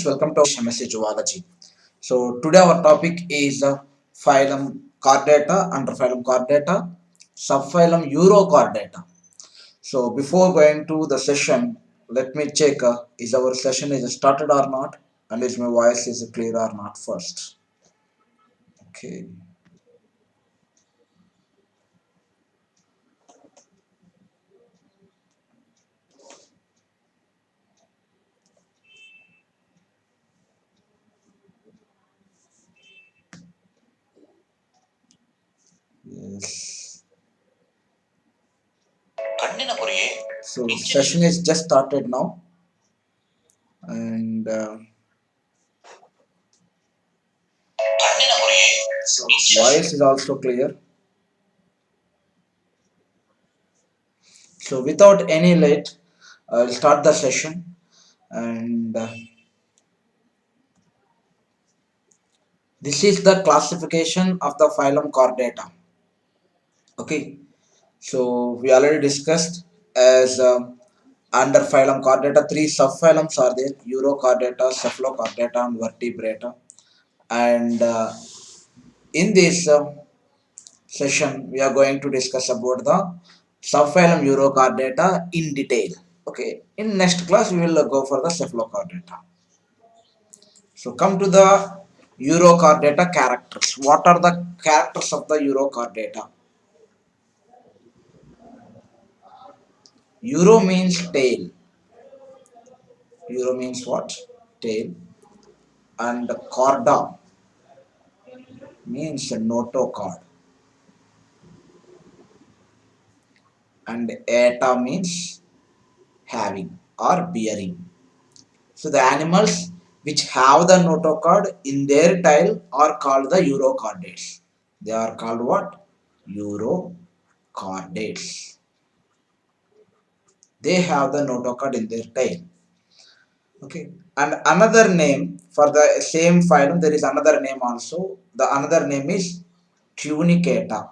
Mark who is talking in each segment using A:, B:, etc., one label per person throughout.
A: welcome to MSc Zoology. So today our topic is phylum Chordata, underphylum Chordata, subphylum Urochordata. So before going to the session, let me check is our session is started or not, and is my voice is clear or not first. Okay. Yes. So session is just started now, and voice is also clear. So without any late, I'll start the session, and this is the classification of the phylum Chordata. Okay, so we already discussed as under phylum Chordata, three subphylums are there: Urochordata, Cephalochordata, and Vertebrata. And in this session, we are going to discuss about the subphylum Urochordata in detail. Okay, in next class, we will go for the Cephalochordata. So come to the Urochordata characters. What are the characters of the Urochordata? Uro means tail. Uro means what? Tail. And chorda means notochord. And eta means having or bearing. So the animals which have the notochord in their tail are called the urochordates. They are called what? Urochordates. They have the notochord in their tail. Okay, and another name for the same phylum, there is another name also. The another name is Tunicata.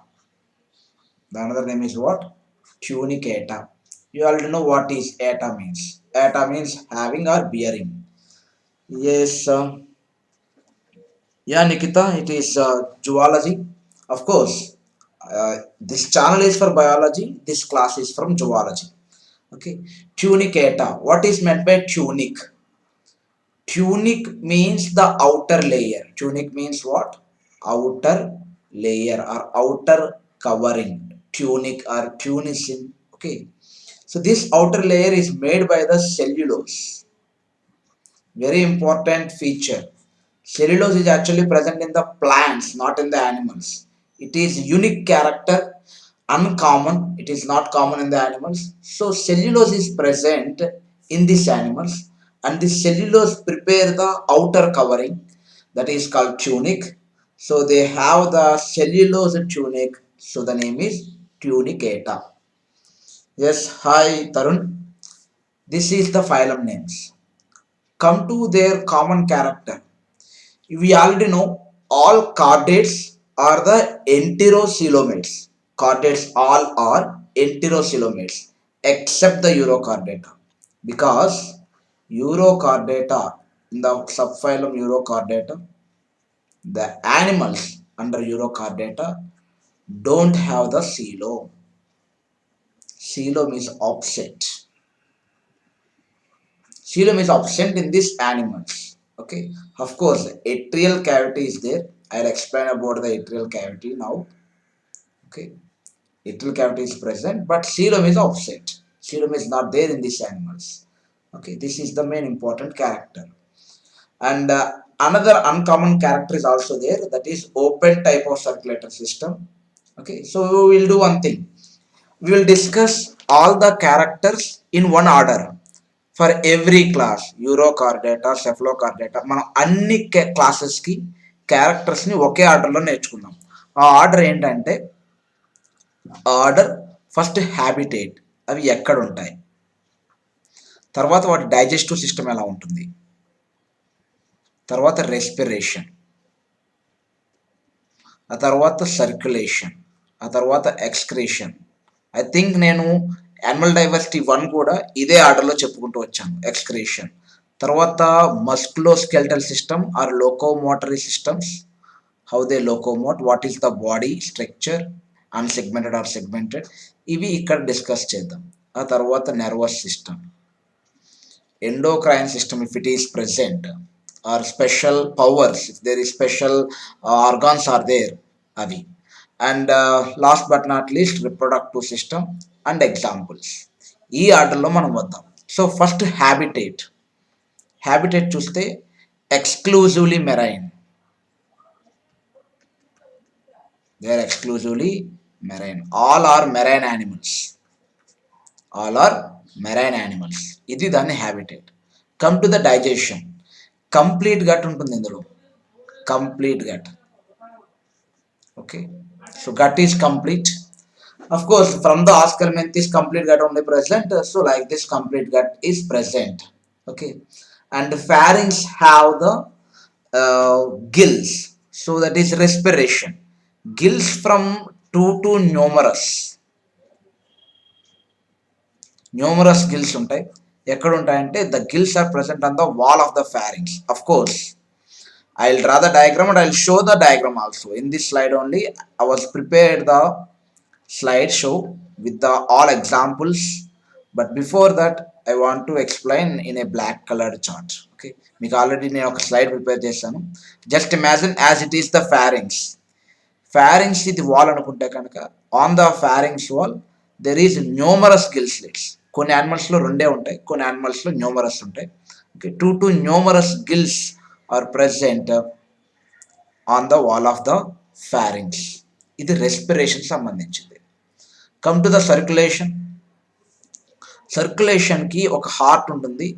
A: The another name is what? Tunicata. You already know what is eta means. Eta means having or bearing. Yes, yeah, Nikita, it is zoology. Of course, this channel is for biology. This class is from zoology. Okay, Tunicata. What is meant by tunic? Tunic means the outer layer. Tunic means what? Outer layer or outer covering. Tunic or tunicin. Okay. So this outer layer is made by the cellulose. Very important feature. Cellulose is actually present in the plants, not in the animals. It is unique character, uncommon. It is not common in the animals. So cellulose is present in these animals, and the cellulose prepare the outer covering, that is called tunic. So they have the cellulose tunic. So the name is tunicata. Yes, hi Tarun. This is the phylum names. Come to their common character. We already know all chordates are the enterocoelomates. Chordates all are enterocoelomates except the Urochordata, because Urochordata, in the subphylum Urochordata, the animals under Urochordata don't have the coelom. Coelom is absent. Coelom is absent in these animals. Okay, of course, atrial cavity is there. I'll explain about the atrial cavity now. Okay, atrial cavity is present, but coelom is absent. Coelom is not there in these animals. Okay, this is the main important character. And another uncommon character is also there, that is open type of circulatory system. Okay, so we will do one thing. We will discuss all the characters in one order. For every class urochordata cephalochordata మనం అన్ని క్లాసెస్కి క్యారెక్టర్స్ని ఒకే ఆర్డర్లో నేర్చుకుందాం. ఆ order ఏంటంటే order first habitat, అవి ఎక్కడ ఉంటాయి, తర్వాత వాటి డైజెస్టివ్ సిస్టమ్ ఎలా ఉంటుంది, తర్వాత రెస్పిరేషన్, ఆ తర్వాత సర్క్యులేషన్, ఆ తర్వాత ఎక్స్క్రీషన్. ఐ థింక్ నేను యానిమల్ డైవర్సిటీ 1 కూడా ఇదే ఆర్డర్లో చెప్పుకుంటూ వచ్చాను. ఎక్స్క్రీషన్, తర్వాత musculoskeletal system or locomotory systems, how they locomote, what is the body structure, unsegmented or segmented, ఇవి ఇక్కడ డిస్కస్ చేద్దాం. ఆ తర్వాత nervous system, endocrine system if it is present, or special powers if there is special organs are there, avi. And last but not least reproductive system and examples. ఈ ఆర్డర్లో మనం వద్దాం. So first habitat చూస్తే exclusively marine, they are exclusively marine, all are marine animals, all are marine animals, ఇది దాని habitat. Come to the digestion, complete gut ఉంటుంది ఇందులో, complete gut. Okay, so gut is complete. Of course, from the Oscalmenthis, complete gut only present. So, like this, complete gut is present. Okay, and pharynx have the gills. So that is respiration. Gills from two to numerous. Numerous gills ఉంటాయి. ఎక్కడ ఉంటాయంటే the gills are present on the wall of the pharynx. Of course, I'll draw the diagram and I'll show the diagram also. In this slide only, I was prepared the slide show with the all examples, but before that I want to explain in a black colored chart. Okay, మీకు already నేను ఒక slide prepare చేశాను. Just imagine as it is the pharynx ఇది wall అనుకుంటే కనుక on the pharynx wall there is numerous gill slits. కొన్ని యానిమల్స్లో రెండే ఉంటాయి, కొన్ని యానిమల్స్లో న్యూమరస్ ఉంటాయి. Okay, too numerous gills are present on the wall of the pharynx. ఇది రెస్పిరేషన్ సంబంధించింది. కమ్ టు ద సర్క్యులేషన్కి ఒక హార్ట్ ఉంటుంది,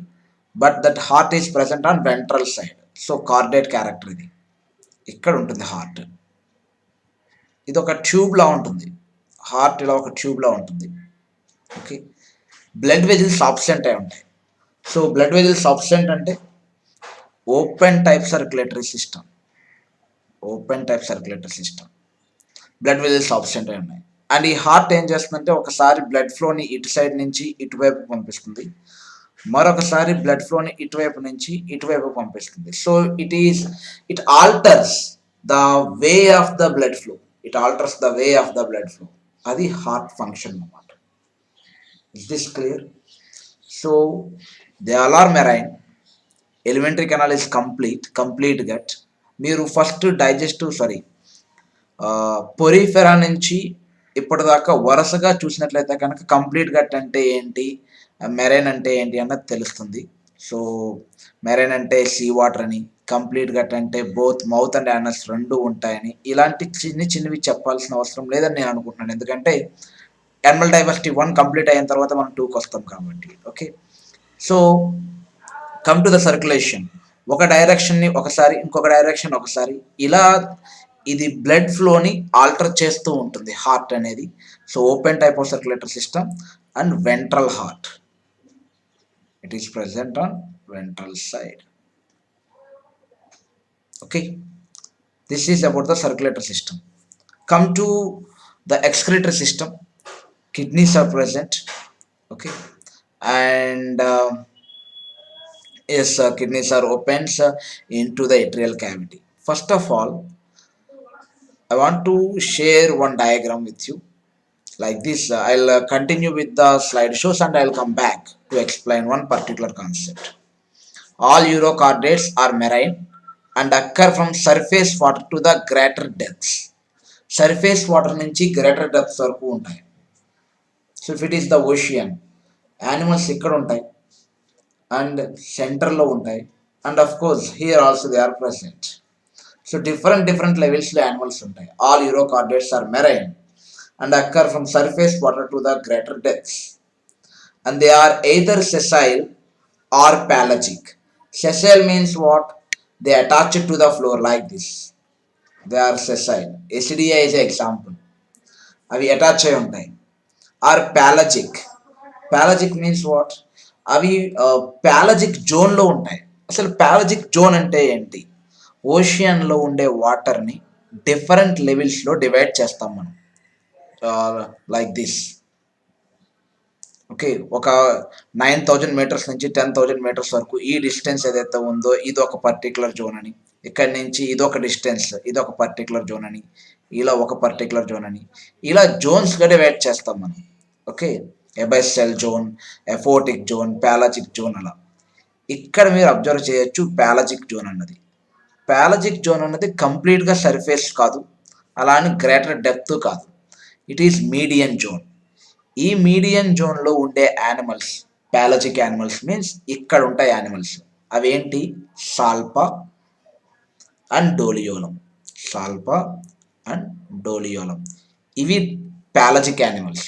A: but that heart is present on ventral side. So caudate character ఇది, ఇక్కడ ఉంటుంది హార్ట్. ఇది ఒక ట్యూబ్లా ఉంటుంది, హార్ట్ ఇలా ఒక ట్యూబ్లా ఉంటుంది. ఓకే, బ్లడ్ వెజిల్స్ అబ్సెంట్ అయి ఉంటాయి. సో బ్లడ్ వెజిల్స్ అబ్సెంట్ అంటే open type circulatory system, blood vessels absent అయి ఉన్నాయి. అండ్ ఈ హార్ట్ ఏం చేస్తుందంటే ఒకసారి బ్లడ్ ఫ్లోని ఇటు సైడ్ నుంచి ఇటువైపు పంపిస్తుంది, మరొకసారి బ్లడ్ ఫ్లోని ఇటువైపు నుంచి ఇటువైపు పంపిస్తుంది. So it alters the way of the blood flow, అది హార్ట్ ఫంక్షన్ అన్నమాట. Is this clear? So they all are marine. Alimentary canal is complete gut. మీరు ఫస్ట్ పొరిఫెరా నుంచి ఇప్పటిదాకా వరుసగా చూసినట్లయితే కనుక కంప్లీట్ గట్ అంటే ఏంటి, మెరైన్ అంటే ఏంటి అన్నది తెలుస్తుంది. సో మెరైన్ అంటే సీ వాటర్ అని, కంప్లీట్ గట్ అంటే బోత్ మౌత్ అండ్ యానస్ రెండు ఉంటాయని, ఇలాంటి చిన్నవి చెప్పాల్సిన అవసరం లేదని నేను అనుకుంటున్నాను. ఎందుకంటే యానిమల్ డైవర్సిటీ 1 కంప్లీట్ అయిన తర్వాత మనం 2కి వస్తాం కాబట్టి. Okay, so come to the circulation. ఒక డైరెక్షన్ని ఒకసారి, ఇంకొక డైరెక్షన్ ఒకసారి, ఇలా ఇది బ్లడ్ ఫ్లోని ఆల్టర్ చేస్తూ ఉంటుంది హార్ట్ అనేది. So open type of circulatory system and ventral heart, it is present on ventral side. Okay, this is about the circulatory system. Come to the excretory system. Kidneys are present. Okay, and yes, kidneys are opens into the atrial cavity. First of all, I want to share one diagram with you like this. I'll continue with the slide shows and I'll come back to explain one particular concept. All urochordates are marine and occur from surface water to the greater depths. Surface water నుంచి greater depths వరకు ఉంటాయి. So if it is the ocean, animals ఇక్కడ ఉంటాయి and సెంటర్లో ఉంటాయి, and of course here also they are present. So different లెవెల్స్లో animals ఉంటాయి. All urochordates are marine and occur from surface water to the greater depths, and they are either sessile or pelagic. Sessile means what? They attach to the floor like this, they are sessile. Ascidia is example, అవి attach అయి ఉంటాయి. Or pelagic means what? అవి pelagic జోన్లో ఉంటాయి. అసలు పాలజిక్ zone అంటే ఏంటి? ఓషియన్లో ఉండే వాటర్ని డిఫరెంట్ లెవెల్స్లో డివైడ్ చేస్తాం మనం, లైక్ దిస్. ఓకే, ఒక 9,000 మీటర్స్ నుంచి 10,000 మీటర్స్ వరకు ఈ డిస్టెన్స్ ఏదైతే ఉందో ఇది ఒక పర్టికులర్ జోన్ అని, ఇక్కడి నుంచి ఇది ఒక డిస్టెన్స్, ఇది ఒక పర్టికులర్ జోన్ అని, ఇలా ఒక పర్టికులర్ జోన్ అని, ఇలా జోన్స్గా డివైడ్ చేస్తాం మనం. ఓకే, ఎబైసెల్ జోన్, ఎఫోటిక్ జోన్, ప్యాలజిక్ జోన్ అలా. ఇక్కడ మీరు అబ్జర్వ్ చేయొచ్చు ప్యాలజిక్ జోన్ అన్నది. ప్యాలజిక్ జోన్ అన్నది కంప్లీట్గా సర్ఫేస్ కాదు, అలా అని గ్రేటర్ డెప్త్ కాదు. It is median zone. ఈ మీడియన్ జోన్లో ఉండే యానిమల్స్ ప్యాలజిక్ యానిమల్స్ మీన్స్ ఇక్కడ ఉంటాయి యానిమల్స్. అవేంటి? సాల్పా అండ్ డోలియోలం. సాల్పా అండ్ డోలియోలం ఇవి ప్యాలజిక్ యానిమల్స్.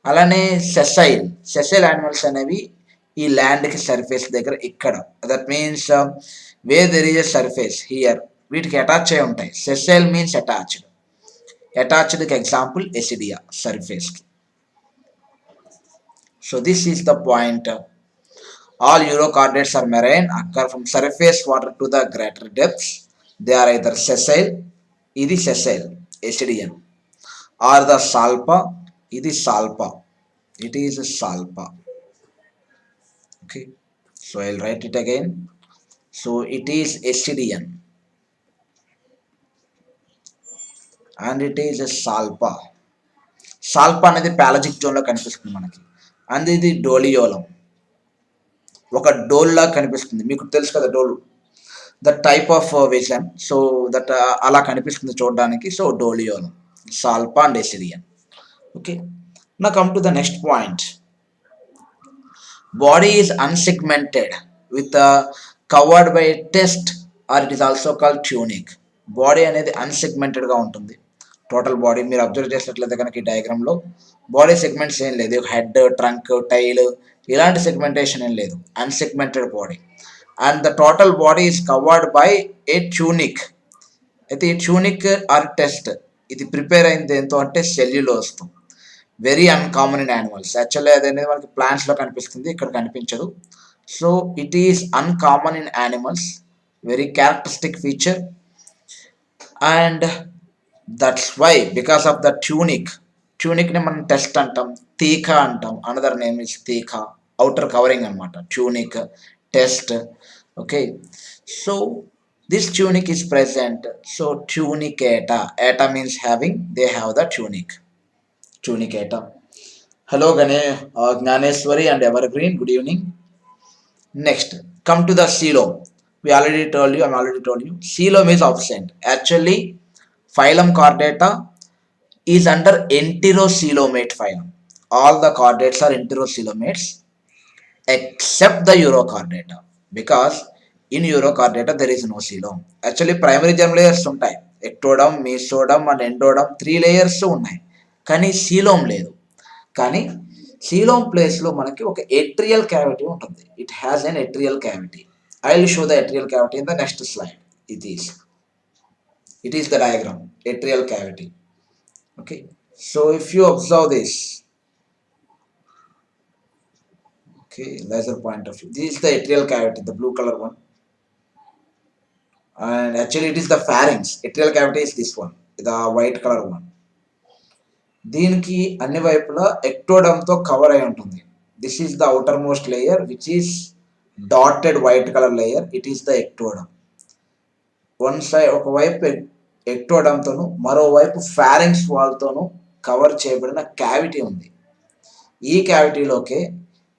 A: అలానే సెసైల్ యానిమల్స్ అనేవి ఈ ల్యాండ్కి సర్ఫేస్ దగ్గర ఇక్కడ, that means way there is a surface here, వీటికి అటాచ్ అయి ఉంటాయి. Sessile means attached. అటాచ్డ్కి ఎగ్జాంపుల్ ఎసిడియా, సర్ఫేస్కి. So this is the point. All urochordates are marine, occur from surface water to the greater depths. They are either sessile, ఇది sessile, acidian, or the salpa, ఇది salpa. It is salpa. Okay, so I'll write it again. So it is acidian and it is salpa. సాల్పా అనేది ప్యాలజిక్ జోన్లో కనిపిస్తుంది మనకి. And ఇది డోలియోలం, ఒక డోల్ లా కనిపిస్తుంది. మీకు తెలుసు కదా doll, the type of vision. So that అలా కనిపిస్తుంది చూడడానికి. So doliolum, salpa and ascidian. Okay, now come to the next point. Body is unsegmented with covered by test or it is also called tunic. Body అనేది అన్సెగ్మెంటెడ్గా ఉంటుంది. Total body మీరు observe చేసినట్లయితే కనుక ఈ డయాగ్రామ్లో బాడీ సెగ్మెంట్స్ ఏం లేదు. Head, trunk, tail ఇలాంటి సెగ్మెంటేషన్ ఏం లేదు. Unsegmented body. And the total body is covered by a tunic. అయితే ఈ ట్యూనిక్ ఆర్ టెస్ట్ ఇది ప్రిపేర్ అయింది దేంతో అంటే సెల్యులోస్తో. Very uncommon in animals. Actually అదనేది మనకి ప్లాంట్స్లో కనిపిస్తుంది, ఇక్కడ కనిపించదు. So it is uncommon in animals, very characteristic feature. And that's why because of the ట్యూనిక్ని మనం టెస్ట్ అంటాం, తీఖా అంటాం. Another name is theca, outer covering అనమాట. Tunic, test. Okay, so this tunic is present. So tunicata, eta means having, they have the tunicata. Hello Gnaneshwari and Evergreen, good evening. Next, come to the coelom. I'm already told you coelom is absent. Actually phylum Chordata is under enterocoelomate phylum. All the chordates are enterocoelomates except the Urochordata, because in Urochordata there is no coelom. Actually primary germ layers ఉంటాయి, ectoderm, mesoderm and endoderm 3 layers ఉన్నాయి, కానీ coelom లేదు. కానీ coelom ప్లేస్లో మనకి ఒక atrial cavity ఉంటుంది. It has an atrial cavity. I will show the atrial cavity in the next slide. It is the diagram, atrial cavity. Okay, so if you observe this, okay, laser point of view, this is the atrial cavity, the blue color one, and actually it is the pharynx. Atrial cavity is this one, the white color one. దీనికి అన్ని వైపులా ectodermతో cover అయి ఉంటుంది. This is the outer most layer which is dotted white colour layer. It is the ectoderm. One side ఒకవైపు ectodermతోను మరోవైపు pharynx వాల్తోను cover చేయబడిన cavity ఉంది. ఈ క్యావిటీలోకి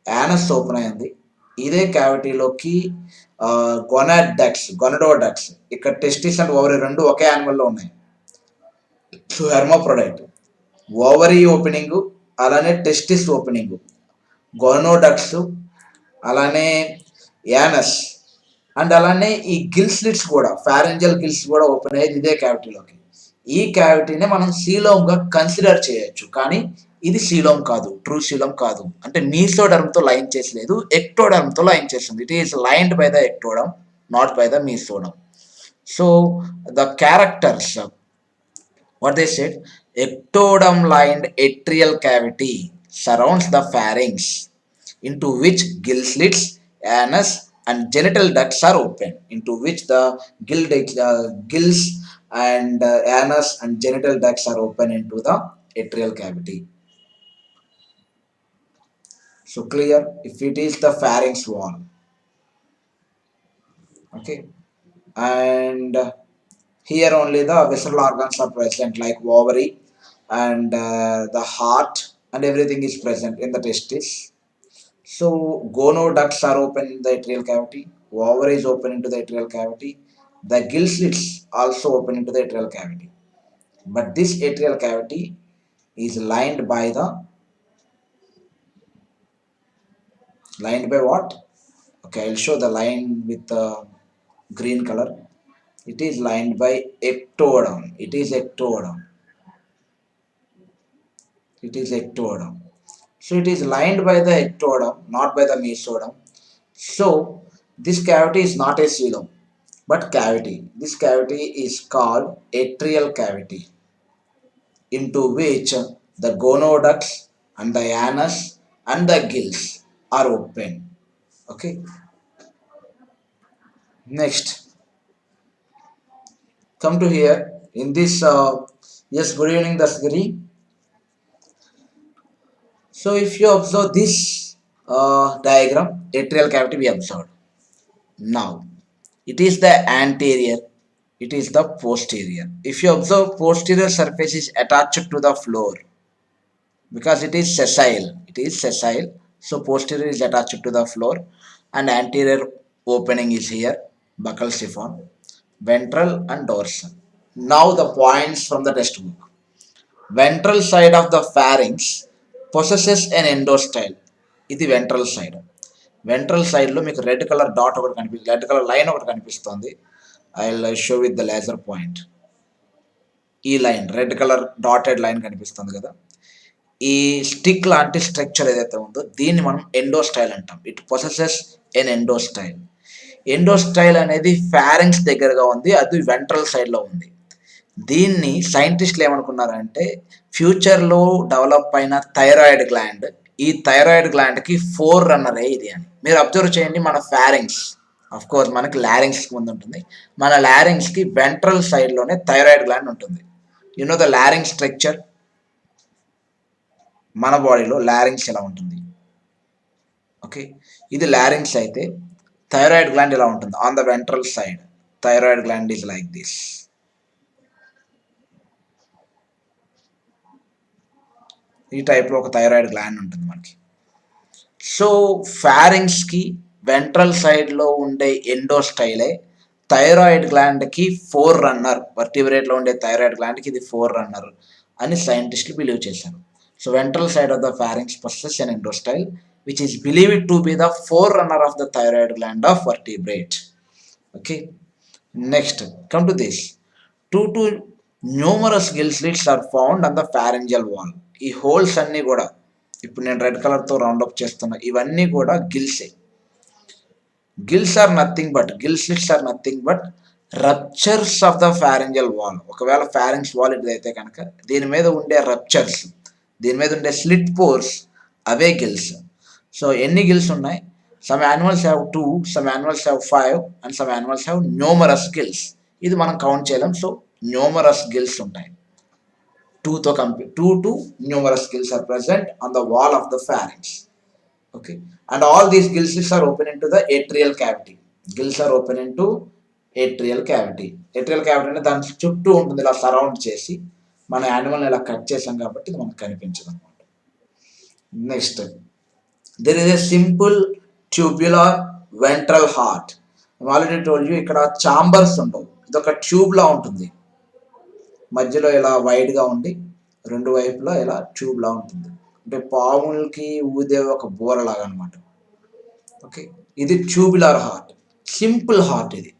A: యానస్ ఓపెన్ అయింది. ఇదే క్యావిటీలోకి గొనడోడక్ట్స్, ఇక్కడ టెస్టిస్ అండ్ ఓవరీ రెండు ఒకే యానిమల్లో ఉన్నాయి. సో హెర్మోప్రొడైట్, ఓవరీ ఓపెనింగ్, అలానే టెస్టిస్ ఓపెనింగ్, గొనోడక్ట్స్, అలానే యానస్, అండ్ అలానే ఈ గిల్ స్లిట్స్ కూడా, ఫారెంజల్ గిల్స్ కూడా ఓపెన్ అయ్యేది ఇదే క్యావిటీలోకి. ఈ క్యావిటీని మనం సీలోమ్గా కన్సిడర్ చేయొచ్చు, కానీ ఇది సీలోమ్ కాదు, ట్రూ సీలోమ్ కాదు. అంటే మీసోడర్మ్తో లైన్ చేసలేదు, ఎక్టోడర్మ్తో లైన్ చేస్తుంది. It is lined by the ectoderm, not by the mesoderm. So the characters, what they said, ectoderm lined atrial cavity surrounds the pharynx, into which gill slits, anus and genital ducts are open, into which the gills and anus and genital ducts are open into the atrial cavity. So clear, if it is the pharynx wall. Okay, and here only the visceral organs are present like ovary and the heart and everything is present in the testis. So gonoducts are open in the atrial cavity, ovary is open into the atrial cavity, the gill slits also open into the atrial cavity. But this atrial cavity is lined by what? Okay, I'll show the line with the green color. It is lined by ectoderm. It is ectoderm. It is ectoderm. So it is lined by the ectoderm, not by the mesoderm. So this cavity is not a coelom, but cavity. This cavity is called atrial cavity, into which the gonoducts and the anus and the gills are open. Okay. Next, come to here in this. Yes, good evening, Dasgiri. So if you observe this diagram, atrial cavity we observed. Now, it is the anterior, it is the posterior. If you observe, posterior surface is attached to the floor because it is sessile. It is sessile. So posterior is attached to the floor and anterior opening is here, buccal siphon, ventral and dorsal. Now the points from the textbook. Ventral side of the pharynx possesses an endostyle. ఇది ventral side. Ventral సైడ్లో మీకు red colour dot ఒకటి కనిపిస్తుంది, red colour line ఒకటి కనిపిస్తుంది. I will show with the laser point. ఈ line red colour dotted line కనిపిస్తుంది కదా, ఈ స్టిక్ లాంటి స్ట్రక్చర్ ఏదైతే ఉందో దీన్ని మనం ఎండోస్టైల్ అంటాం. ఇట్ పొసెసెస్ ఎన్ ఎండోస్టైల్. ఎండోస్టైల్ అనేది ఫారింగ్స్ దగ్గరగా ఉంది, అది వెంట్రల్ సైడ్లో ఉంది. దీన్ని సైంటిస్టులు ఏమనుకున్నారంటే ఫ్యూచర్లో డెవలప్ అయిన థైరాయిడ్ గ్లాండ్, ఈ థైరాయిడ్ గ్లాండ్కి ఫోర్ రన్నరే ఇది అని. మీరు అబ్జర్వ్ చేయండి, మన ఫారింగ్స్ అఫ్ కోర్స్ మనకి లారింగ్స్కి ముందు ఉంటుంది, మన లారింగ్స్కి వెంట్రల్ సైడ్లోనే థైరాయిడ్ గ్లాండ్ ఉంటుంది. You know the larynx structure. మన బాడీలో లారింగ్స్ ఎలా ఉంటుంది? ఓకే, ఇది లారింగ్స్ అయితే థైరాయిడ్ గ్లాండ్ ఎలా ఉంటుంది? On the ventral side thyroid gland is like this. ఈ టైప్లో ఒక థైరాయిడ్ గ్లాండ్ ఉంటుంది మనకి. సో ఫారింగ్స్కి వెంట్రల్ సైడ్లో ఉండే ఎండోస్టైలే థైరాయిడ్ గ్లాండ్కి ఫోర్ రన్నర్. వర్టిబ్రేట్లో ఉండే థైరాయిడ్ గ్లాండ్కి ఇది ఫోర్ రన్నర్ అని సైంటిస్టులు బిలీవ్ చేశారు. So ventral side of the pharynx possesses an endostyle which is believed to be the forerunner of the thyroid gland of vertebrate. Okay, next come to this. Two numerous gill slits are found on the pharyngeal wall. ఈ holes అన్నీ కూడా ఇప్పుడు నేను red కలర్తో round up చేస్తున్నా, ఇవన్నీ కూడా గిల్సే. Gills are nothing but, gill slits are nothing but ruptures of the pharyngeal wall. ఒకవేళ pharynx వాల్ ఇదైతే కనుక దీని మీద ఉండే రప్చర్స్, దీని మీద ఉండే స్లిట్ పోర్స్ అవే గిల్స్. సో ఎన్ని గిల్స్ ఉన్నాయి? Some animals have 2, some animals have 5 and some animals have numerous gills. ఇది మనం కౌంట్ చేయలేం. సో న్యూమరస్ గిల్స్ ఉంటాయి. 2 to numerous gills are present on the wall of the pharynx. Okay, and all these gills are open into the atrial cavity. Gills are open into atrial cavity. Atrial cavity అంటే దాని చుట్టూ ఉంటుంది, ఇలా surround చేసి మన యానిమల్ని ఇలా cut చేసాం కాబట్టి ఇది మనకు కనిపించదు అనమాట. Next, there is a simple tubular ventral heart. Already told you, ఇక్కడ చాంబర్స్ ఉండవు, ఇది ఒక ట్యూబ్లా ఉంటుంది. మధ్యలో ఇలా వైడ్గా ఉండి రెండు వైపులా ఇలా ట్యూబ్లా ఉంటుంది, అంటే పాములకి ఊదే ఒక బోరలాగా అనమాట. ఓకే, ఇది ట్యూబులర్ హార్ట్, సింపుల్ హార్ట్ ఇది.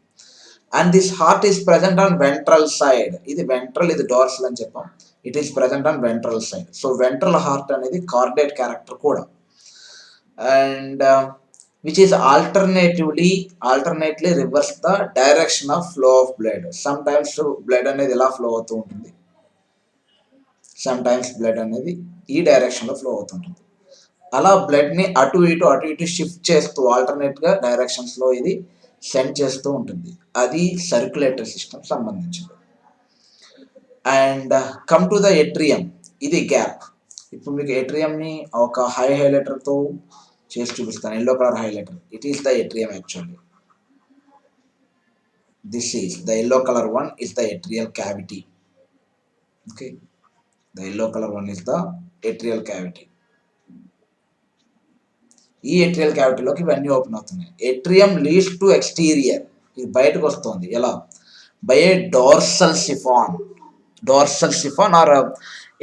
A: And this heart is present on ventral side. ఇది వెంట్రల్, ఇది డార్సల్ అని చెప్పాం. It is present on ventral side. So ventral heart అనేది కార్డేట్ క్యారెక్టర్ కూడా. And which is alternately reverse the direction of flow of blood. Sometimes blood అనేది ఇలా flow అవుతూ ఉంటుంది, సమ్టైమ్స్ బ్లడ్ అనేది ఈ డైరెక్షన్లో ఫ్లో అవుతుంటుంది. అలా బ్లడ్ని అటు ఇటు షిఫ్ట్ చేస్తూ ఆల్టర్నేట్గా డైరెక్షన్స్లో ఇది సెండ్ చేస్తూ ఉంటుంది. అది సర్క్యులేటరీ సిస్టమ్ సంబంధించింది. And come to the atrium. ఇది గ్యాప్. ఇప్పుడు మీకు ఏట్రియంని ఒక హైలైటర్తో చేసి చూపిస్తాను. Yellow colour highlighter, it is the atrium actually. This is the yellow color one is the atrial cavity. Okay, the yellow color one is the atrial cavity. ఈ atrial క్యావిటీలోకి ఇవన్నీ open అవుతున్నాయి. Atrium leads to exterior, ఇది బయటకు వస్తుంది ఎలా? By a dorsal siphon. Dorsal siphon or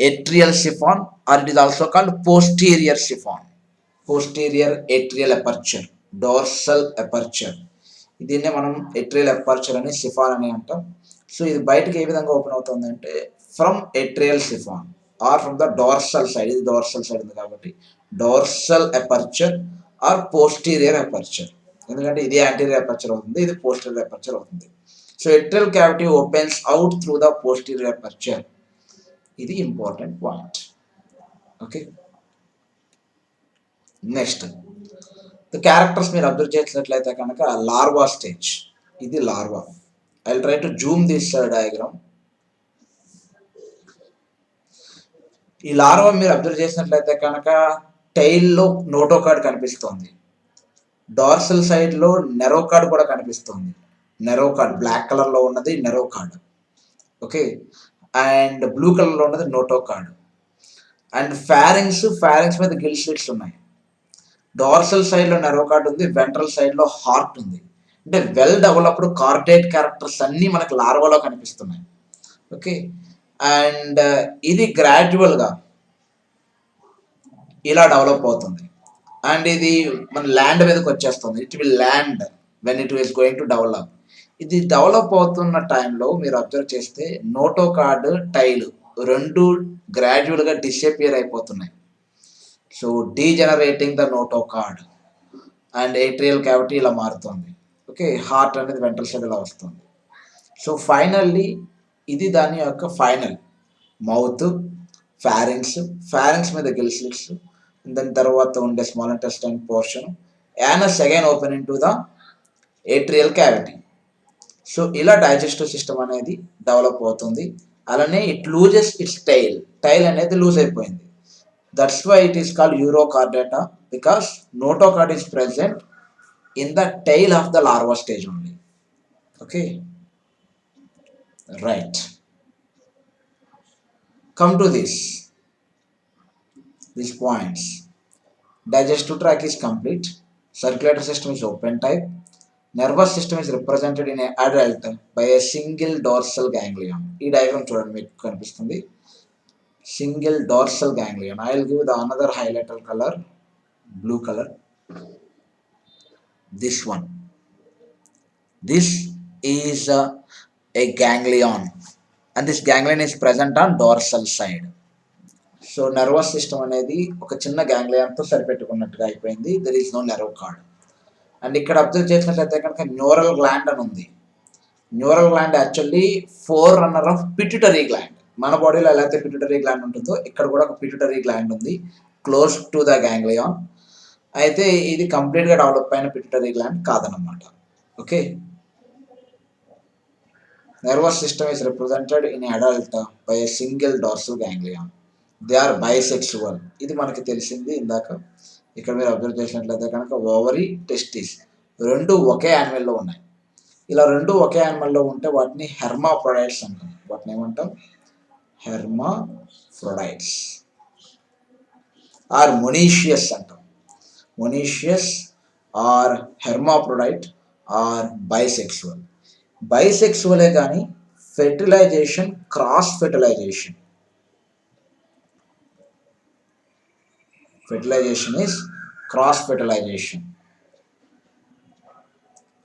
A: atrial siphon, or it is also called posterior siphon. Posterior atrial aperture, dorsal aperture, దీన్నే మనం atrial aperture అని సిఫాన్ అని అంటాం. సో ఇది బయటకు ఏ విధంగా ఓపెన్ అవుతుంది అంటే from atrial siphon or from the dorsal side. ఇది డోర్సల్ సైడ్ ఉంది కాబట్టి dorsal aperture or posterior aperture, ఎందుకంటే ఇది యాంటీరియర్ అపర్చర్ అవుతుంది, ఇది పోస్టీరియర్ అపర్చర్ అవుతుంది. So atrial cavity opens out through the posterior aperture. ఇది important point. Okay, next the characters మీరు అబ్జర్వ్ చేసినట్లయితే కనుక లార్వా స్టేజ్, ఇది larva. I will try to zoom this diagram. ఈ లార్వా మీరు అబ్జర్వ్ చేసినట్లయితే కనుక టైల్లో నోటోకార్డ్ కనిపిస్తుంది, డార్సల్ సైడ్లో నెరోకార్డ్ కూడా కనిపిస్తుంది. నెరోకార్డ్ బ్లాక్ కలర్లో ఉన్నది నెరోకార్డ్, ఓకే, అండ్ బ్లూ కలర్లో ఉన్నది నోటోకార్డ్. అండ్ ఫారింక్స్ మీద గిల్ స్లిట్స్ ఉన్నాయి. డార్సల్ సైడ్లో నెరోకార్డ్ ఉంది, వెంట్రల్ సైడ్లో హార్ట్ ఉంది. అంటే వెల్ డెవలప్డ్ కార్డేట్ క్యారెక్టర్స్ అన్నీ మనకి లార్వాలో కనిపిస్తున్నాయి. ఓకే, అండ్ ఇది గ్రాడ్యువల్గా ఇలా డెవలప్ అవుతుంది. అండ్ ఇది మన ల్యాండ్ మీదకి వచ్చేస్తుంది. It will land when it is going to develop. ఇది డెవలప్ అవుతున్న టైంలో మీరు అబ్జర్వ్ చేస్తే నోటోకార్డ్ టైల్ రెండు గ్రాడ్యువల్గా డిసపియర్ అయిపోతున్నాయి. So degenerating the notochord and atrial cavity ఇలా మారుతుంది. ఓకే, హార్ట్ అనేది వెంట్రల్ సైడ్ ఇలా వస్తుంది. సో ఫైనల్లీ ఇది దాని యొక్క ఫైనల్ మౌత్, ఫారింక్స్ మీద గిల్ స్లిట్స్, దాని తర్వాత ఉండే small intestine portion, anus again open in to the atrial cavity. So ఇలా డైజెస్టివ్ సిస్టమ్ అనేది డెవలప్ అవుతుంది. అలానే ఇట్ లూజెస్ ఇట్స్ టైల్ అనేది లూజ్ అయిపోయింది. That's why it is called urochordata, because notochord is present in the tail of the larva stage only. Okay, right, come to these points. Digestive tract is complete, circulatory system is open type, nervous system is represented in an adult by a single dorsal ganglion. ఈ diagram చూడండి, మీకు కనిపిస్తుంది single dorsal ganglion. I will give the another highlighter color, blue color, this one. This is a ganglion, and this ganglion is present on dorsal side. So nervous system అనేది ఒక చిన్న గ్యాంగ్లియాన్తో సరిపెట్టుకున్నట్టుగా అయిపోయింది. There is no nerve cord. And ఇక్కడ observe చేసినట్లయితే కనుక neural gland అని ఉంది. Neural gland actually forerunner of pituitary gland. మన బాడీలో ఎలా అయితే పిట్యూటరీ గ్లాండ్ ఉంటుందో ఇక్కడ కూడా ఒక పిట్యూటరీ గ్లాండ్ ఉంది క్లోజ్ టు ద గ్యాంగ్లియాన్. అయితే ఇది కంప్లీట్గా డెవలప్ అయిన పిట్యూటరీ గ్లాండ్ కాదనమాట. Okay, nervous system is represented in adult by a single dorsal ganglion. They are bisexual. ఇది మనకి తెలిసింది ఇందాక. ఇక్కడ మీరు అబ్జర్వ్ చేసినట్లయితే కనుక ఓవరీ, టెస్టిస్ రెండు ఒకే యానిమల్లో ఉన్నాయి. ఇలా రెండు ఒకే యానిమల్లో ఉంటే వాటిని హెర్మాఫ్రోడైట్స్ అంటాం. వాటిని ఏమంటాం? హెర్మాఫ్రోడైట్స్ ఆర్ మొనీషియస్ అంటాం. Monoecious or hermaphrodite or bisexual. బైసెక్సువలే కానీ fertilization cross fertilization. Fertilization is cross fertilization.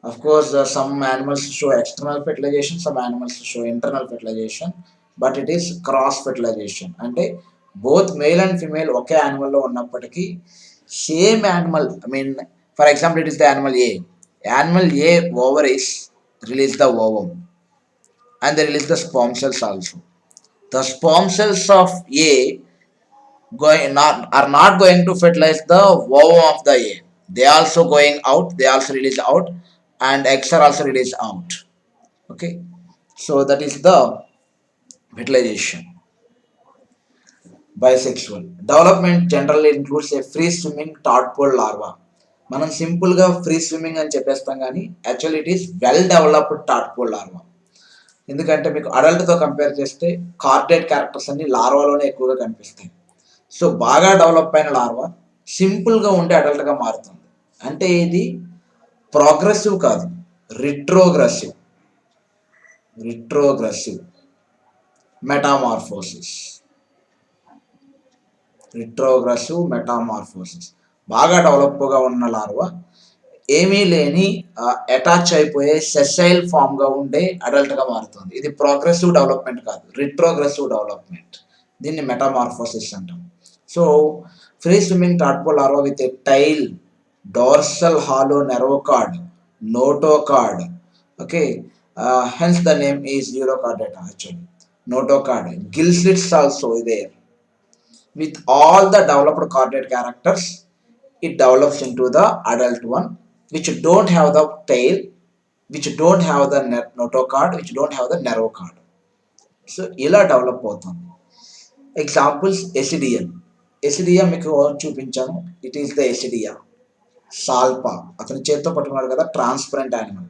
A: Of course, some animals show external fertilization, some animals show internal fertilization, but it is cross fertilization. అంటే both male and female ఒకే యానిమల్లో ఉన్నప్పటికీ same animal, for example, it is the animal A. Animal A ovaries release the ovum and they release the sperm cells also. The sperm cells of A are not going to fertilize the ovum of the A. They also going out, they also release out, and eggs are also released out. Okay, so that is the fertilization. bisexual. Development generally includes a free swimming tadpole larva. మనం సింపుల్గా free swimming అని చెప్పేస్తాం కానీ actually it is well developed tadpole larva. ఎందుకంటే మీకు అడల్ట్తో compare చేస్తే caudate characters అన్ని లార్వాలోనే ఎక్కువగా కనిపిస్తాయి. సో బాగా డెవలప్ అయిన లార్వా సింపుల్గా ఉండే అడల్ట్గా మారుతుంది. అంటే ఇది ప్రోగ్రెసివ్ కాదు, రిట్రోగ్రెసివ్ మెటామార్ఫోసిస్. బాగా డెవలప్గా ఉన్న లార్వా ఏమీ లేని అటాచ్ అయిపోయే సెసైల్ ఫామ్గా ఉండే అడల్ట్గా మారుతుంది. ఇది ప్రోగ్రెసివ్ డెవలప్మెంట్ కాదు, రిట్రోగ్రెసివ్ డెవలప్మెంట్. దీన్ని మెటామార్ఫోసిస్ అంటాం. So free swimming tadpole larva with a tail, dorsal hollow nerve cord, notochord. Okay, hence the name is Urochordata actually. Notochord. Gill slits also there. With all the developed chordate characters, it develops into the adult one, which don't have the tail, which don't have the notochord, which don't have the nerve cord. So ఇలా develop అవుతుంది. Examples ascidia. Ascidia మీకు చూపించాను. It is the ascidia. Salpa అతని చేతితో పట్టుకున్నాడు కదా, transparent animal.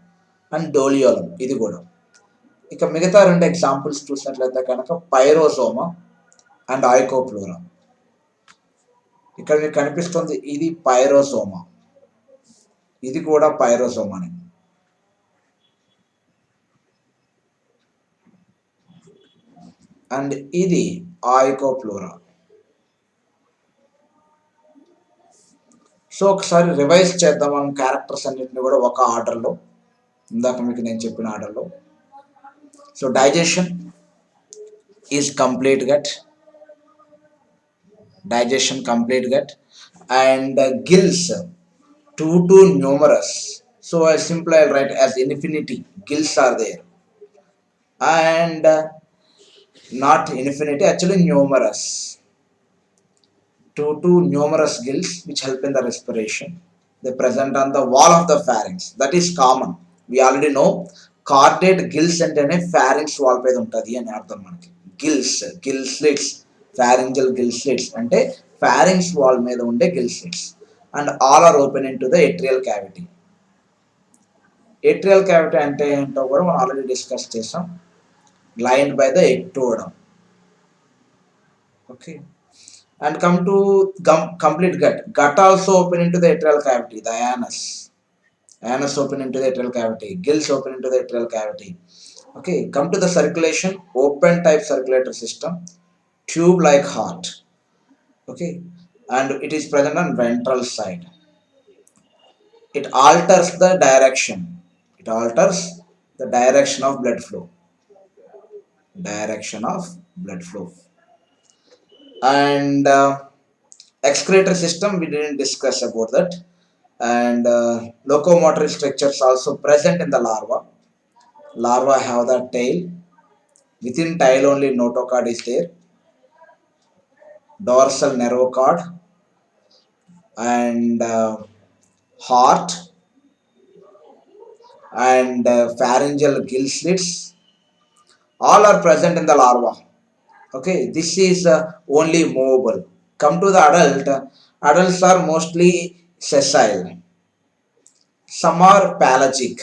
A: And డోలియోలం ఇది కూడా. ఇక మిగతా రెండు ఎగ్జాంపుల్స్ చూసినట్లయితే కనుక పైరోజోమా అండ్ ఆయికోప్లోరా. ఇక్కడ మీకు కనిపిస్తుంది ఇది పైరోజోమా, ఇది కూడా పైరోజోమానే. అండ్ ఇది ఆయికోప్లోరా. సో ఒకసారి రివైజ్ చేద్దాం మనం క్యారెక్టర్స్ అన్నింటినీ కూడా ఒక ఆర్డర్లో, ఇందాక మీకు నేను చెప్పిన ఆర్డర్లో. So digestion is complete gut, and gills too numerous. So I simply write as infinity. Gills are there, and not infinity, actually numerous. Two numerous gills which help in the respiration. They present on the wall of the pharynx. That is common. We already know chordate gills అంటేనే pharynx wall పైన ఉంటుంది అని అర్థం మనకి. gill slits, pharyngeal gill slits అంటే pharynx wall మీద ఉండే gill slits, and all are open into the atrial cavity. Atrial cavity అంటే ఏంటో కూడా మనం ఆల్రెడీ డిస్కస్ చేసాం. lined by the ectoderm. Okay. And come to complete gut. Gut also open into the atrial cavity. The anus open into the atrial cavity. Gills open into the atrial cavity. Okay. Come to the circulation. Open type circulatory system. Tube like heart. Okay. And it is present on ventral side. It alters the direction. Of blood flow. And excretory system, we didn't discuss about that. And locomotor structures also present in the larva have the tail. Within tail only notochord is there, dorsal nerve cord, and heart, and pharyngeal gill slits, all are present in the larva. Okay, this is only movable. Come to the adult. Adults are mostly sessile. Some are pelagic.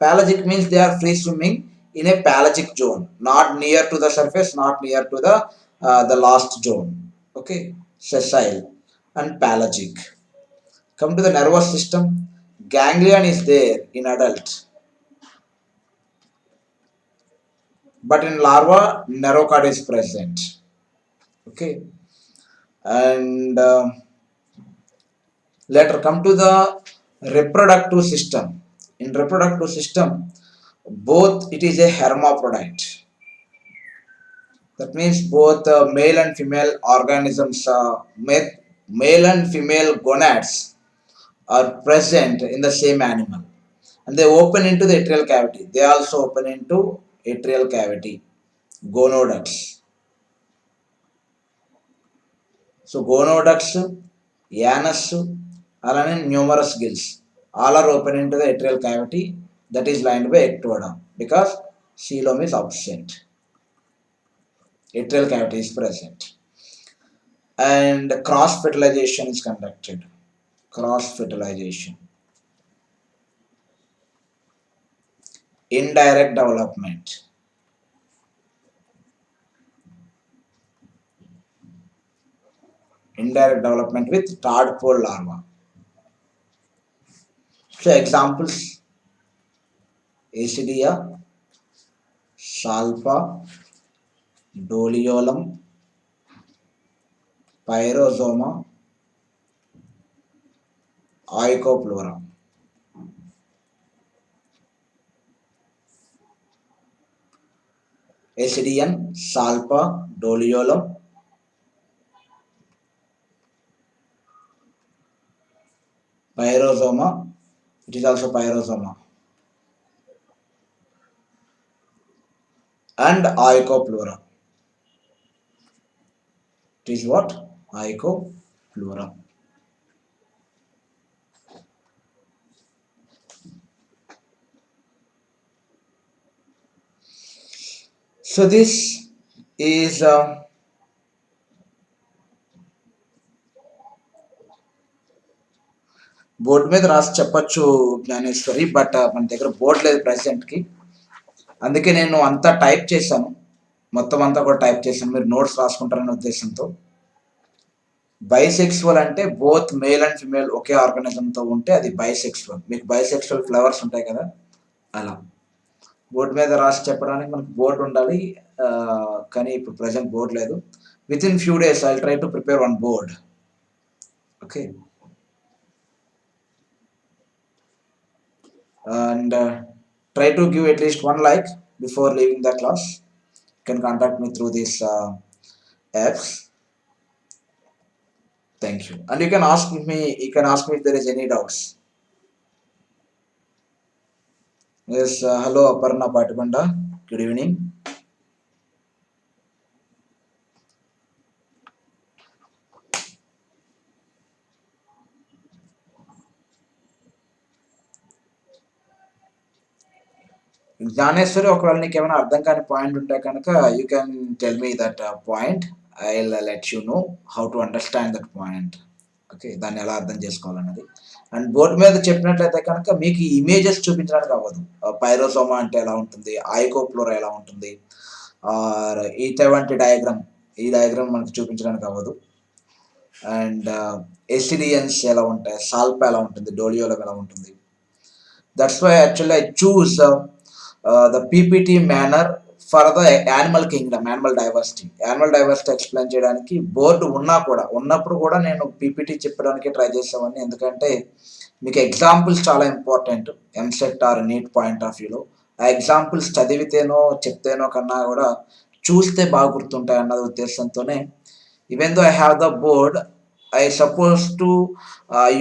A: Pelagic means they are free swimming in a pelagic zone, not near to the surface, not near to the last zone. Okay, sessile and pelagic. Come to the nervous system. Ganglion is there in adult, but in larva notochord is present. Okay, and later come to the reproductive system. In reproductive system, both it is a hermaphrodite. That means both male and female organisms, male and female gonads are present in the same animal, and they open into the atrial cavity. They also open into atrial cavity. Gonoducts. So gonoducts, anus, అలానే numerous gills, all are open into the atrial cavity that is lined by ectoderm because coelom is absent. Atrial cavity is present. And cross fertilization is conducted. Cross fertilization. Indirect development. Indirect development with tadpole larva. So examples: Acidia, Salpa, Doliolum, Pyrosoma, Oicopleura. Acidian, Salpa, Doliolum, Pyrosoma. It is also Pyrosoma. And Oicopleura. It is what? Oicopleura. So this is board మీద రాసి చెప్పచ్చు Gnaneshwari, but మన దగ్గర board లేదు ప్రెసెంట్కి. అందుకే నేను అంతా type చేశాను, మొత్తం అంతా కూడా టైప్ చేశాను, మీరు నోట్స్ రాసుకుంటారనే ఉద్దేశంతో. బైసెక్సువల్ అంటే బోత్ మేల్ అండ్ ఫిమేల్ ఒకే ఆర్గానిజంతో ఉంటే అది బైసెక్సువల్. మీకు బైసెక్సువల్ ఫ్లవర్స్ ఉంటాయి కదా, అలా. బోర్డు మీద రాసి చెప్పడానికి మనకు బోర్డు ఉండాలి, కానీ ఇప్పుడు ప్రజెంట్ బోర్డు లేదు. With in few days I try to prepare one board. Okay. And try to give at least one like before leaving the class. You can contact me through these apps. Thank you. And you can ask me if there is any doubts. Yes, hello Aparna Patibanda. Good evening. Gnaneshwari, ఒకవేళ నీకు ఏమైనా అర్థం కాని point ఉంటే కనుక you can tell me that point. I will let you know how to understand that point. Okay, దాన్ని ఎలా అర్థం చేసుకోవాలన్నది. అండ్ బోర్డు మీద చెప్పినట్లయితే కనుక మీకు ఇమేజెస్ చూపించడానికి అవ్వదు. పైరోసోమా అంటే ఎలా ఉంటుంది, ఐకోప్లోరా ఎలా ఉంటుంది, ఇటువంటి డయాగ్రామ్, ఈ డయాగ్రామ్ మనకు చూపించడానికి అవ్వదు. అండ్ ఎసిడియన్స్ ఎలా ఉంటాయి, సాల్పా ఎలా ఉంటుంది, డోలియోలం ఎలా ఉంటుంది. That's why actually I choose the PPT manner for the animal kingdom, animal diversity. Animal diversity explain చేయడానికి బోర్డు ఉన్నప్పుడు కూడా నేను పీపీటీ చెప్పడానికి ట్రై చేసేవాడిని. ఎందుకంటే మీకు ఎగ్జాంపుల్స్ చాలా important EAMCET are neat point of వ్యూలో. ఆ ఎగ్జాంపుల్స్ చదివితేనో చెప్తేనో కన్నా కూడా చూస్తే బాగా గుర్తుంటాయి అన్నది ఉద్దేశంతోనే, even though I have the board, I supposed to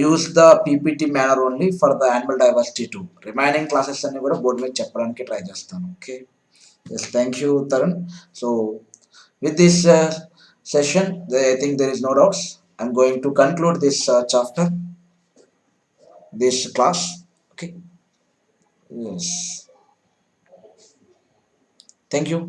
A: use the PPT manner only for the animal diversity too. Remaining classes అన్ని కూడా బోర్డు మీద చెప్పడానికి ట్రై చేస్తాను. Okay. Yes, thank you Tarun. So with this session, I think there is no doubts. I'm going to conclude this chapter, this class. Okay. Yes. Thank you.